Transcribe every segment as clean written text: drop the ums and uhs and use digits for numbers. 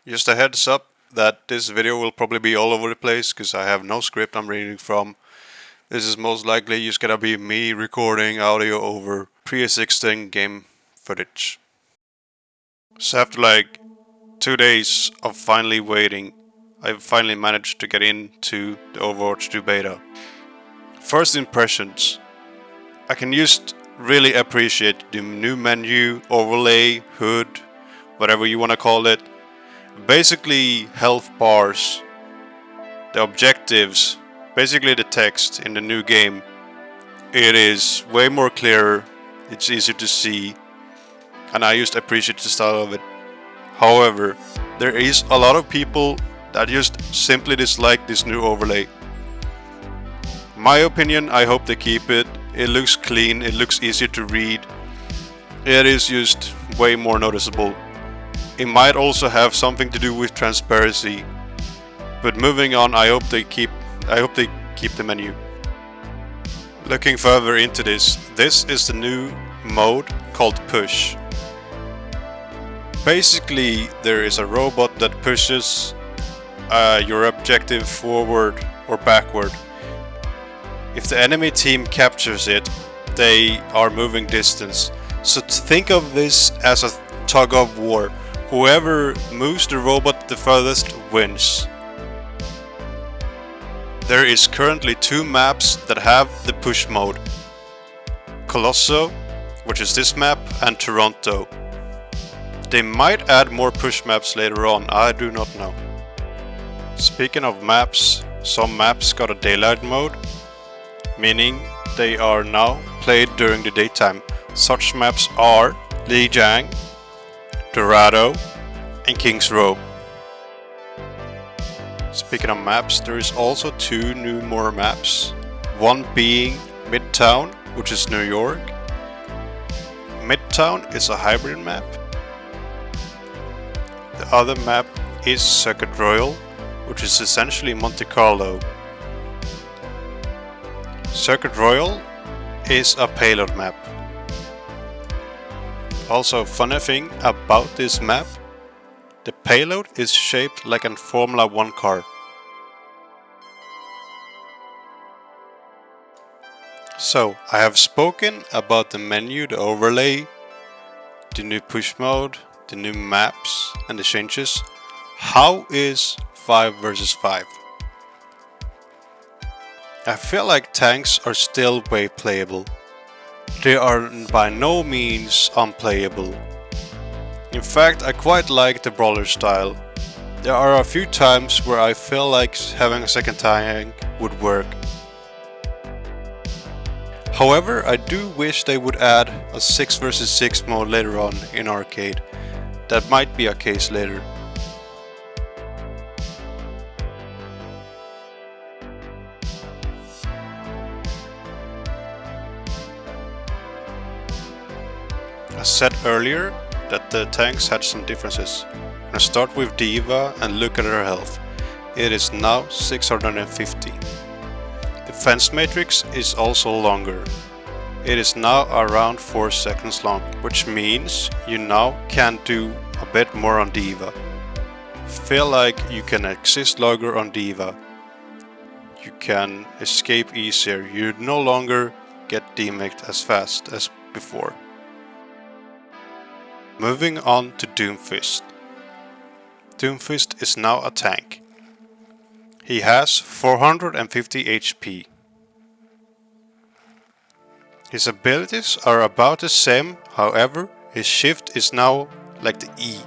Just a heads up that this video will probably be all over the place because I have no script I'm reading from. This is most likely just gonna be me recording audio over pre-existing game footage. So after like 2 days of finally waiting, I've finally managed to get into the Overwatch 2 beta. First impressions. I can just really appreciate the new menu, overlay, hood, whatever you wanna call it. Basically health bars, the objectives, basically the text in the new game. It is way more clearer, it's easier to see, and I just appreciate the style of it. However, there is a lot of people that just simply dislike this new overlay. My opinion, I hope they keep it. It looks clean, it looks easier to read. It is just way more noticeable. It might also have something to do with transparency. But moving on, I hope they keep the menu. Looking further into this is the new mode called Push. Basically, there is a robot that pushes your objective forward or backward. If the enemy team captures it, they are moving distance. So think of this as a tug of war. Whoever moves the robot the furthest wins. There is currently 2 maps that have the push mode. Colosso, which is this map, and Toronto. They might add more push maps later on, I do not know. Speaking of maps, some maps got a daylight mode, meaning they are now played during the daytime. Such maps are Lijiang, Dorado, and Kings Row. Speaking of maps, there is also 2 more maps. One being Midtown, which is New York. Midtown is a hybrid map. The other map is Circuit Royal, which is essentially Monte Carlo. Circuit Royal is a payload map. Also, funny thing about this map, the payload is shaped like a Formula 1 car. So, I have spoken about the menu, the overlay, the new push mode, the new maps and the changes. How is 5 versus 5? I feel like tanks are still way playable. They are by no means unplayable. In fact, I quite like the brawler style. There are a few times where I feel like having a second tank would work. However, I do wish they would add a 6 versus 6 mode later on in arcade. That might be a case later. I said earlier that the tanks had some differences. When I start with D.Va and look at her health, it is now 650. Defense matrix is also longer. It is now around 4 seconds long, which means you now can do a bit more on D.Va. Feel like you can exist longer on D.Va. You can escape easier, you no longer get demeced as fast as before. Moving on to DoomFist. DoomFist is now a tank. He has 450 HP. His abilities are about the same, however, his shift is now like the E.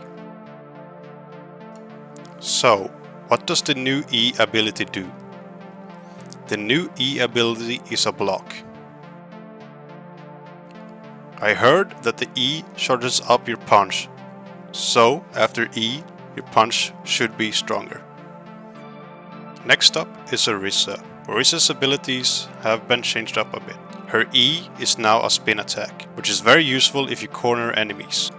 So, what does the new E ability do? The new E ability is a block. I heard that the E charges up your punch, so after E, your punch should be stronger. Next up is Orisa. Orisa's abilities have been changed up a bit. Her E is now a spin attack, which is very useful if you corner enemies.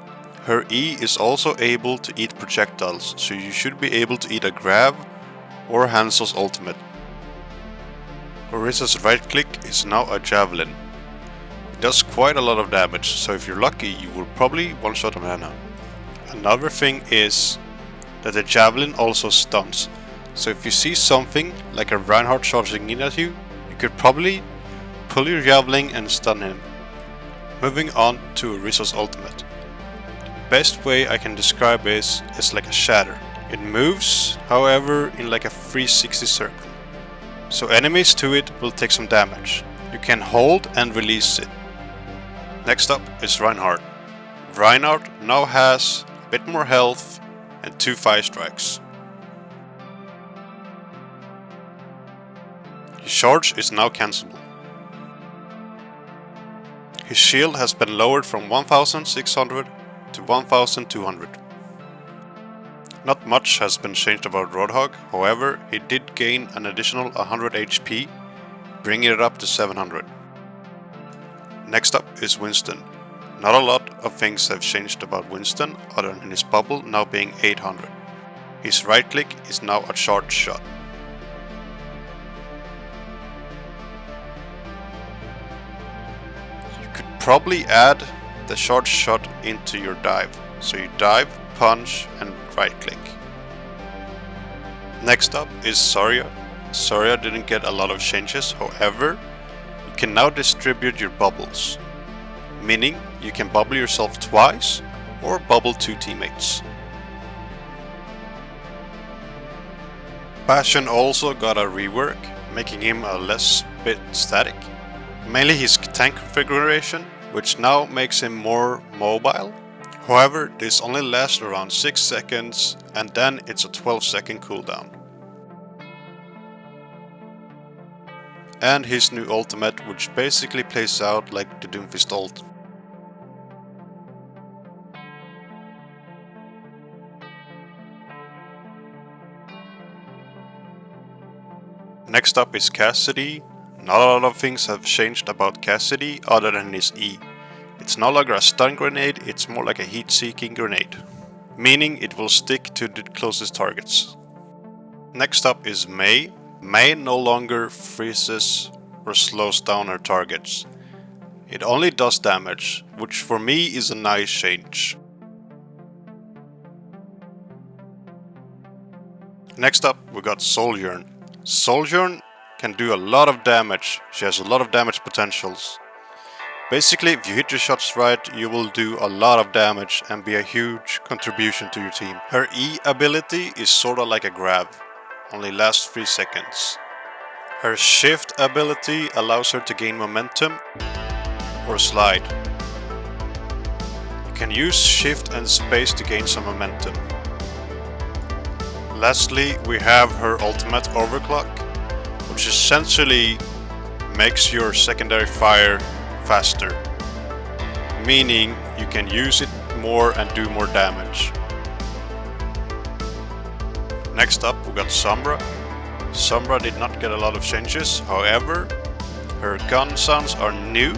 Her E is also able to eat projectiles, so you should be able to eat a grab or Hansel's ultimate. Orisa's right click is now a javelin. It does quite a lot of damage, so if you're lucky you will probably one-shot a mana. Another thing is that the javelin also stuns. So if you see something like a Reinhardt charging in at you, you could probably pull your javelin and stun him. Moving on to Orisa's ultimate. Best way I can describe is like a shatter. It moves, however, in like a 360 circle. So enemies to it will take some damage. You can hold and release it. Next up is Reinhardt. Reinhardt now has a bit more health and 2 fire strikes. His charge is now cancelable. His shield has been lowered from 1600 to 1200. Not much has been changed about Roadhog, however he did gain an additional 100 HP, bringing it up to 700. Next up is Winston. Not a lot of things have changed about Winston other than his bubble now being 800. His right click is now a charge shot. You could probably add the charge shot into your dive. So you dive, punch and right click. Next up is Zarya. Zarya didn't get a lot of changes, however, you can now distribute your bubbles. Meaning you can bubble yourself twice or bubble 2 teammates. Bastion also got a rework, making him a less bit static. Mainly his tank configuration, which now makes him more mobile. However, this only lasts around 6 seconds and then it's a 12-second cooldown. And his new ultimate, which basically plays out like the DoomFist ult. Next up is Cassidy. Not a lot of things have changed about Cassidy other than his E. It's no longer a stun grenade, it's more like a heat-seeking grenade. Meaning it will stick to the closest targets. Next up is Mei. Mei no longer freezes or slows down her targets. It only does damage, which for me is a nice change. Next up we got Soljourn. Soljourn can do a lot of damage, she has a lot of damage potentials. Basically, if you hit your shots right, you will do a lot of damage and be a huge contribution to your team. Her E ability is sorta like a grab, only lasts 3 seconds. Her shift ability allows her to gain momentum or slide. You can use shift and space to gain some momentum. Lastly, we have her ultimate overclock, which essentially makes your secondary fire faster, meaning you can use it more and do more damage. Next up we got Sombra. Sombra did not get a lot of changes, however her gun sounds are new.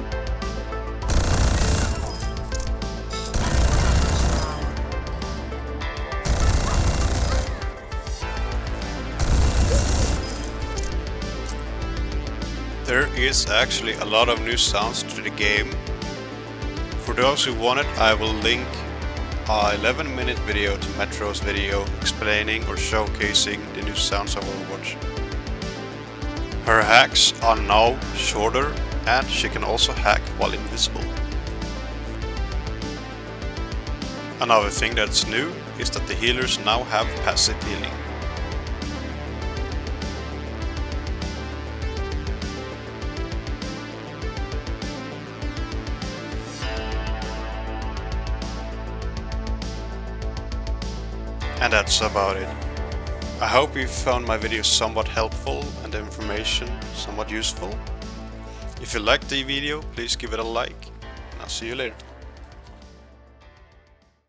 There is actually a lot of new sounds to the game. For those who want it, I will link a 11-minute video to Metro's video explaining or showcasing the new sounds of Overwatch. Her hacks are now shorter and she can also hack while invisible. Another thing that's new is that the healers now have passive healing. And that's about it. I hope you found my video somewhat helpful and the information somewhat useful. If you liked the video, please give it a like, and I'll see you later.